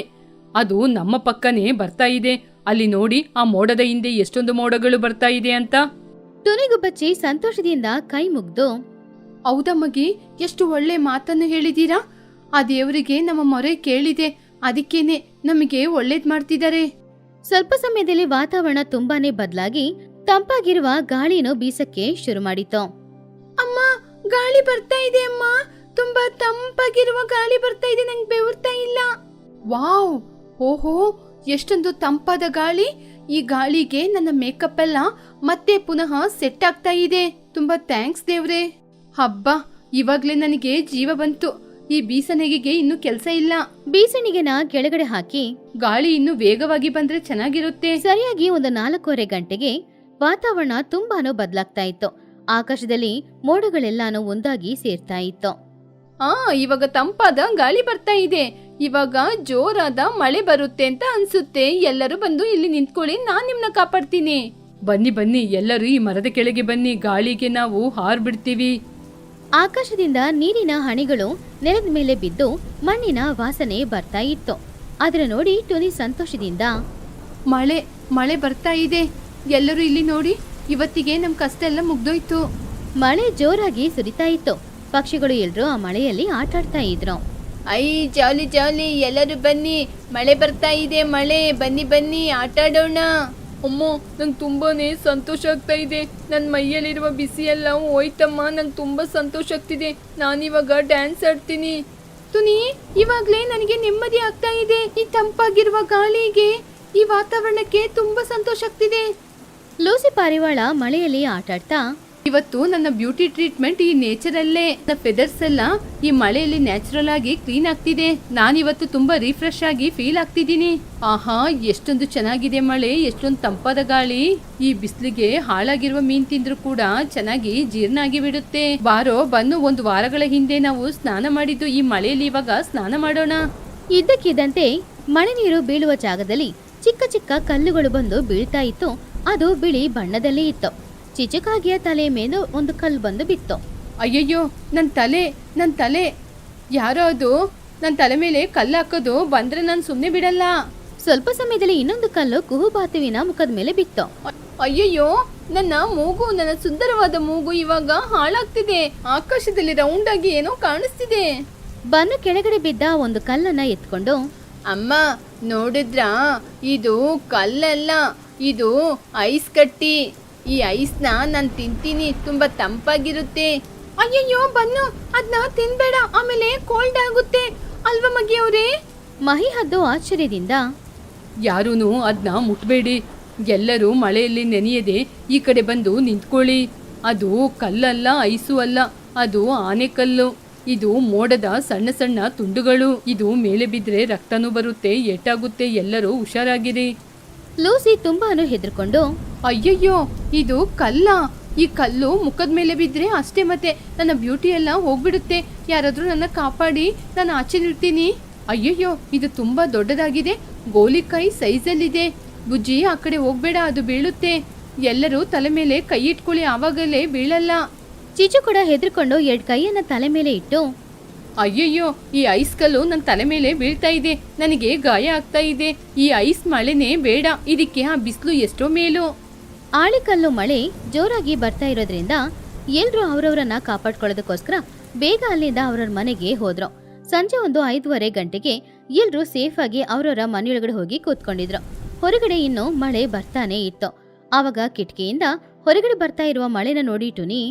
ಅದು ನಮ್ಮ ಪಕ್ಕನೇ ಬರ್ತಾ ಇದೆ. ಅಲ್ಲಿ ನೋಡಿ, ಆ ಮೋಡದ ಹಿಂದೆ ಎಷ್ಟೊಂದು ಮೋಡಗಳು ಬರ್ತಾ ಇದೆ ಅಂತ. ತುನಿಗು ಬಚ್ಚಿ ಸಂತೋಷದಿಂದ ಕೈ ಮುಗ್ದು, ಹೌದಮ್ಮಗೆ, ಎಷ್ಟು ಒಳ್ಳೆ ಮಾತನ್ನು ಹೇಳಿದೀರಾ. ಆ ದೇವರಿಗೆ ನಮ್ಮ ಮೊರೆ ಕೇಳಿದೆ. ಅದಕ್ಕೇನೆ ನಮಗೆ ಒಳ್ಳೇದ್ ಮಾಡ್ತಿದ್ದಾರೆ. ಸ್ವಲ್ಪ ಸಮಯದಲ್ಲಿ ವಾತಾವರಣ ತುಂಬಾನೇ ಬದಲಾಗಿ ತಂಪಾಗಿರುವ ಗಾಳಿನೂ ಬೀಸಕ್ಕೆ ಶುರು ಮಾಡಿತು. ಅಮ್ಮ, ಗಾಳಿ ಬರ್ತಾ ಇದೆ ಅಮ್ಮ. ತುಂಬಾ ತಂಪಾಗಿರುವ ಗಾಳಿ ಬರ್ತಾ ಇದೆ. ನಂಗೆ ಬೆವರ್ತಾ ಇಲ್ಲ. ವಾವ್, ಓಹೋ, ಎಷ್ಟೊಂದು ತಂಪಾದ ಗಾಳಿ. ಈ ಗಾಳಿಗೆ ನನ್ನ ಮೇಕಪ್ ಎಲ್ಲ ಮತ್ತೆ ಪುನಃ ಸೆಟ್ ಆಗ್ತಾ ಇದೆ. ತುಂಬಾ ಥ್ಯಾಂಕ್ಸ್ ದೇವ್ರೆ. ಹಬ್ಬ, ಇವಾಗ್ಲೇ ನನಗೆ ಜೀವ ಬಂತು. ಈ ಬೀಸಣಿಗೆಗೆ ಇನ್ನು ಕೆಲಸ ಇಲ್ಲ. ಬೀಸಣಿಗೆನ ಕೆಳಗಡೆ ಹಾಕಿ ಗಾಳಿ ಇನ್ನು ವೇಗವಾಗಿ ಬಂದ್ರೆ ಚೆನ್ನಾಗಿರುತ್ತೆ. ಸರಿಯಾಗಿ ಒಂದು 4:15 ಗಂಟೆಗೆ ವಾತಾವರಣ ತುಂಬಾನು ಬದಲಾಗ್ತಾ ಇತ್ತು. ಆಕಾಶದಲ್ಲಿ ಮೋಡಗಳೆಲ್ಲಾನು ಒಂದಾಗಿ ಸೇರ್ತಾ ಇತ್ತು. ಇವಾಗ ತಂಪಾದ ಗಾಳಿ ಬರ್ತಾ ಇದೆ. ಇವಾಗ ಜೋರಾದ ಮಳೆ ಬರುತ್ತೆ ಅಂತ ಅನ್ಸುತ್ತೆ. ಎಲ್ಲರೂ ಬಂದು ಇಲ್ಲಿ ನಿಂತ್ಕೊಳ್ಳಿ, ನಾನ್ ನಿಮ್ನ ಕಾಪಾಡ್ತೀನಿ. ಬನ್ನಿ ಬನ್ನಿ, ಎಲ್ಲರೂ ಈ ಮರದ ಕೆಳಗೆ ಬನ್ನಿ, ಗಾಳಿಗೆ ನಾವು ಹಾರ್ಬಿಡ್ತೀವಿ. ಆಕಾಶದಿಂದ ನೀರಿನ ಹನಿಗಳು ನೆಲದ ಮೇಲೆ ಬಿದ್ದು ಮಣ್ಣಿನ ವಾಸನೆ ಬರ್ತಾ ಇತ್ತು. ಅದರ ನೋಡಿ ಟುನಿ ಸಂತೋಷದಿಂದ, ಮಳೆ ಬರ್ತಾ ಇದೆ. ಎಲ್ಲರೂ ಇಲ್ಲಿ ನೋಡಿ, ಇವತ್ತಿಗೆ ನಮ್ ಕಷ್ಟ ಎಲ್ಲ ಮುಗ್ದೋಯ್ತು. ಮಳೆ ಜೋರಾಗಿ ಸುರಿತಾ ಇತ್ತು. ಪಕ್ಷಿಗಳು ಎಲ್ರೂ ಆ ಮಳೆಯಲ್ಲಿ ಆಟಾಡ್ತಾ ಇದ್ರು. ಐ ಜಾಲಿ ಜಾಲಿ, ಎಲ್ಲರೂ ಬನ್ನಿ, ಮಳೆ ಬರ್ತಾ ಇದೆ, ಮಳೆ ಬನ್ನಿ ಬನ್ನಿ ಆಟಾಡೋಣ. ಅಮ್ಮ, ನಂಗೆ ತುಂಬಾನೇ ಸಂತೋಷ ಆಗ್ತಾ ಇದೆ. ನನ್ನ ಮೈಯಲ್ಲಿರುವ ಬಿಸಿ ಎಲ್ಲ ಹೋಯ್ತಮ್ಮ. ನಂಗೆ ತುಂಬಾ ಸಂತೋಷ ಆಗ್ತಿದೆ. ನಾನಿವಾಗ ಡ್ಯಾನ್ಸ್ ಆಡ್ತೀನಿ. ತುನಿ, ಇವಾಗ್ಲೇ ನನಗೆ ನೆಮ್ಮದಿ ಆಗ್ತಾ ಇದೆ. ಈ ತಂಪಾಗಿರುವ ಗಾಳಿಗೆ, ಈ ವಾತಾವರಣಕ್ಕೆ ತುಂಬಾ ಸಂತೋಷ ಆಗ್ತಿದೆ. ಲೂಸಿ ಪಾರಿವಾಳ ಮಳೆಯಲ್ಲಿ ಆಟಾಡ್ತಾ, ಇವತ್ತು ನನ್ನ ಬ್ಯೂಟಿ ಟ್ರೀಟ್ಮೆಂಟ್ ಈ ನೇಚರಲ್ಲೇ. ನನ್ನ ಫೆದರ್ಸ್ ಎಲ್ಲ ಈ ಮಳೆಯಲ್ಲಿ ನ್ಯಾಚುರಲ್ ಆಗಿ ಕ್ಲೀನ್ ಆಗ್ತಿದೆ. ನಾನಿವತ್ತು ತುಂಬಾ ರಿಫ್ರೆಶ್ ಆಗಿ ಫೀಲ್ ಆಗ್ತಿದ್ದೀನಿ. ಆಹಾ, ಎಷ್ಟೊಂದು ಚೆನ್ನಾಗಿದೆ ಮಳೆ, ಎಷ್ಟೊಂದು ತಂಪಾದ ಗಾಳಿ. ಈ ಬಿಸಿಲಿಗೆ ಹಾಳಾಗಿರುವ ಮೀನ್ ತಿಂದ್ರು ಕೂಡ ಚೆನ್ನಾಗಿ ಜೀರ್ಣ ಆಗಿ ಬಿಡುತ್ತೆ. ಬಾರೋ ಬನ್ನು, ಒಂದು ವಾರಗಳ ಹಿಂದೆ ನಾವು ಸ್ನಾನ ಮಾಡಿದ್ದು ಈ ಮಳೆಯಲ್ಲಿ ಇವಾಗ ಸ್ನಾನ ಮಾಡೋಣ. ಇದ್ದಕ್ಕಿದ್ದಂತೆ ಮಳೆ ನೀರು ಬೀಳುವ ಜಾಗದಲ್ಲಿ ಚಿಕ್ಕ ಚಿಕ್ಕ ಕಲ್ಲುಗಳು ಬಂದು ಬೀಳ್ತಾ ಇತ್ತು. ಅದು ಬಿಳಿ ಬಣ್ಣದಲ್ಲಿ ಇತ್ತು. ಚಿಚುಕಾಗಿಯ ತಲೆ ಮೇಲೆ ಒಂದು ಕಲ್ಲು ಬಂದು ಬಿತ್ತು. ಅಯ್ಯಯ್ಯೋ, ನನ್ನ ತಲೆ ಯಾರೋ ಅದು ನನ್ನ ತಲೆ ಮೇಲೆ ಕಲ್ಲು ಹಾಕೋದು. ಬಂದ್ರೆ ನಾನು ಸುಮ್ಮನೆ ಬಿಡಲ್ಲ. ಸ್ವಲ್ಪ ಸಮಯದಲ್ಲಿ ಇನ್ನೊಂದು ಕಲ್ಲು ಕುಹುಬಾತುವಿನ ಮುಖದ ಮೇಲೆ ಬಿತ್ತು. ಅಯ್ಯಯ್ಯೋ, ನನ್ನ ಮೂಗು, ನನ್ನ ಸುಂದರವಾದ ಮೂಗು ಇವಾಗ ಹಾಳಾಗ್ತಿದೆ. ಆಕಾಶದಲ್ಲಿ ರೌಂಡ್ ಆಗಿ ಏನೋ ಕಾಣಿಸ್ತಿದೆ. ಬನ್ನು ಕೆಳಗಡೆ ಬಿದ್ದ ಒಂದು ಕಲ್ಲನ್ನ ಎತ್ಕೊಂಡು, ಅಮ್ಮ ನೋಡಿದ್ರಾ, ಇದು ಕಲ್ಲಲ್ಲ, ಇದು ಐಸ್ ಕಟ್ಟಿ. ಈ ಐಸ್ನ ನಾನು ತಿಂತೀನಿ, ತುಂಬಾ ತಂಪಾಗಿರುತ್ತೆ. ಅಯ್ಯಯ್ಯೋ ಬನ್ನು, ಅದನ್ನ ತಿನ್ಬೇಡ, ಆಮೇಲೆ ಕೋಲ್ಡ್ ಆಗುತ್ತೆ ಅಲ್ವಾ ಮಗಿಯವ್ರೆ? ಮಹಿ ಹದ್ದು ಆಶ್ಚರ್ಯದಿಂದ, ಯಾರೂನು ಅದನ್ನ ಮುಟ್ಬೇಡಿ. ಎಲ್ಲರೂ ಮಳೆಯಲ್ಲಿ ನೆನೆಯದೆ ಈ ಕಡೆ ಬಂದು ನಿಂತ್ಕೊಳ್ಳಿ. ಅದು ಕಲ್ಲಲ್ಲ, ಐಸು ಅಲ್ಲ, ಅದು ಆನೆಕಲ್ಲು. ಇದು ಮೋಡದ ಸಣ್ಣ ಸಣ್ಣ ತುಂಡುಗಳು. ಇದು ಮೇಲೆ ಬಿದ್ರೆ ರಕ್ತನೂ ಬರುತ್ತೆ, ಏಟಾಗುತ್ತೆ. ಎಲ್ಲರೂ ಹುಷಾರಾಗಿರಿ. ಲೂಸಿ ತುಂಬಾನು ಹೆದರ್ಕೊಂಡು, ಅಯ್ಯಯ್ಯೋ, ಇದು ಕಲ್ಲ. ಈ ಕಲ್ಲು ಮುಖದ ಮೇಲೆ ಬಿದ್ರೆ ಅಷ್ಟೇ, ಮತ್ತೆ ನನ್ನ ಬ್ಯೂಟಿ ಎಲ್ಲ ಹೋಗ್ಬಿಡುತ್ತೆ. ಯಾರಾದ್ರೂ ನನ್ನ ಕಾಪಾಡಿ, ನಾನು ಆಚೆ ನಿಲ್ತೀನಿ. ಅಯ್ಯಯ್ಯೋ, ಇದು ತುಂಬಾ ದೊಡ್ಡದಾಗಿದೆ, ಗೋಲಿಕಾಯಿ ಸೈಜಲ್ಲಿದೆ. ಬುಜ್ಜಿ, ಆ ಕಡೆ ಹೋಗ್ಬೇಡ, ಅದು ಬೀಳುತ್ತೆ. ಎಲ್ಲರೂ ತಲೆ ಮೇಲೆ ಕೈ ಇಟ್ಕೊಳ್ಳಿ, ಆವಾಗಲೇ ಬೀಳಲ್ಲ. ಚಿಚು ಕೂಡ ಹೆದರ್ಕೊಂಡು 2 ಕೈಯನ್ನ ತಲೆ ಮೇಲೆ ಇಟ್ಟು, ಅಯ್ಯಯ್ಯೋ, ಈ ಐಸ್ ಕಲ್ಲು ನನ್ನ ತಲೆ ಮೇಲೆ ಬೀಳ್ತಾ ಇದೆ, ನನಗೆ ಗಾಯ ಆಗ್ತಾ ಇದೆ. ಈ ಐಸ್ ಮಳೆನೇ ಬೇಡ, ಇದಕ್ಕೆ ಆ ಬಿಸಿಲು ಎಷ್ಟೋ ಮೇಲು. ಆಳಿಕಲ್ಲು ಮಳೆ ಜೋರಾಗಿ ಬರ್ತಾ ಇರೋದ್ರಿಂದ ಎಲ್ರೂ ಅವರವರನ್ನ ಕಾಪಾಡ್ಕೊಳ್ಳೋದಕ್ಕೋಸ್ಕರ ಬೇಗ ಅಲ್ಲಿಂದ ಅವ್ರವ್ರ ಮನೆಗೆ ಹೋದ್ರು. ಸಂಜೆ ಒಂದು 5:30 ಗಂಟೆಗೆ ಎಲ್ರೂ ಸೇಫ್ ಆಗಿ ಅವ್ರವ್ರ ಮನೆಯೊಳಗಡೆ ಹೋಗಿ ಕೂತ್ಕೊಂಡಿದ್ರು. ಹೊರಗಡೆ ಇನ್ನು ಮಳೆ ಬರ್ತಾನೆ ಇತ್ತು. ಆವಾಗ ಕಿಟಕಿಯಿಂದ ಹೊರಗಡೆ ಬರ್ತಾ ಇರುವ ಮಳೆನ ನೋಡಿ ಟುನಿ,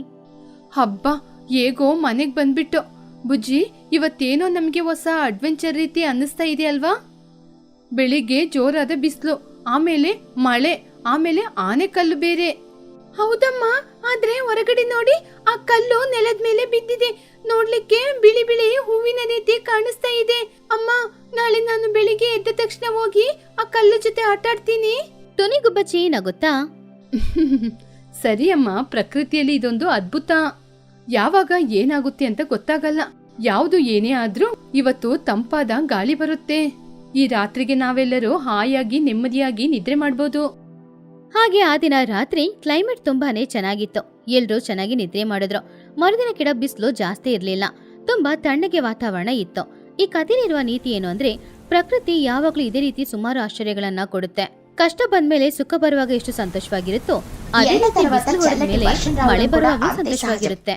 ಹಬ್ಬ, ಹೇಗೋ ಮನೆಗ್ ಬಂದ್ಬಿಟ್ಟು. ಬುಜ್ಜಿ, ಇವತ್ತೇನೋ ನಮ್ಗೆ ಹೊಸ ಅಡ್ವೆಂಚರ್ ರೀತಿ ಅನ್ನಿಸ್ತಾ ಇದೆ ಅಲ್ವಾ? ಬೆಳಿಗ್ಗೆ ಜೋರಾದ ಬಿಸಿಲು, ಆಮೇಲೆ ಮಳೆ, ಆಮೇಲೆ ಆನೆಕಲ್ಲು ಬೇರೆ. ಹೌದಮ್ಮ, ಆದ್ರೆ ಹೊರಗಡೆ ನೋಡಿ, ಆ ಕಲ್ಲು ನೆಲದ ಮೇಲೆ ಬಿದ್ದಿದೆ. ನೋಡ್ಲಿಕ್ಕೆ ಬಿಳಿ ಬಿಳಿ ಹೂವಿನ ರೀತಿ ಕಾಣಿಸ್ತಾ ಇದೆ. ಅಮ್ಮ, ನಾಳೆ ನಾನು ಬೆಳಿಗ್ಗೆ ಎದ್ದ ತಕ್ಷಣ ಹೋಗಿ ಆ ಕಲ್ಲು ಜೊತೆ ಆಟಾಡ್ತೀನಿ. ಟುನಿ ಗುಬ್ಬಚ್ಚಿ ನಗುತ್ತಾ, ಸರಿ ಅಮ್ಮ, ಪ್ರಕೃತಿಯಲ್ಲಿ ಇದೊಂದು ಅದ್ಭುತ. ಯಾವಾಗ ಏನಾಗುತ್ತೆ ಅಂತ ಗೊತ್ತಾಗಲ್ಲ. ಯಾವುದು ಏನೇ ಆದ್ರೂ ಇವತ್ತು ತಂಪಾದ ಗಾಳಿ ಬರುತ್ತೆ. ಈ ರಾತ್ರಿಗೆ ನಾವೆಲ್ಲರೂ ಹಾಯಾಗಿ ನೆಮ್ಮದಿಯಾಗಿ ನಿದ್ರೆ ಮಾಡ್ಬೋದು. ಹಾಗೆ ಆ ದಿನ ರಾತ್ರಿ ಕ್ಲೈಮೇಟ್ ತುಂಬಾನೇ ಚೆನ್ನಾಗಿತ್ತು. ಎಲ್ರೂ ಚೆನ್ನಾಗಿ ನಿದ್ರೆ ಮಾಡಿದ್ರು. ಮರುದಿನ ಕಿಡ ಬಿಸಿಲು ಜಾಸ್ತಿ ಇರ್ಲಿಲ್ಲ, ತುಂಬಾ ತಣ್ಣಗೆ ವಾತಾವರಣ ಇತ್ತು. ಈ ಕಥೆಯಲ್ಲಿರುವ ನೀತಿ ಏನು ಅಂದ್ರೆ, ಪ್ರಕೃತಿ ಯಾವಾಗ್ಲೂ ಇದೇ ರೀತಿ ಸುಮಾರು ಆಶ್ಚರ್ಯಗಳನ್ನ ಕೊಡುತ್ತೆ. ಕಷ್ಟ ಬಂದ್ಮೇಲೆ ಸುಖ ಬರುವಾಗ ಎಷ್ಟು ಸಂತೋಷವಾಗಿರುತ್ತೋ, ಅದೇ ರೀತಿ ಬಿಸಿಲು ಹೊಡೆದ್ಮೇಲೆ ಮಳೆ ಬರುವಾಗ ಸಂತೋಷವಾಗಿರುತ್ತೆ.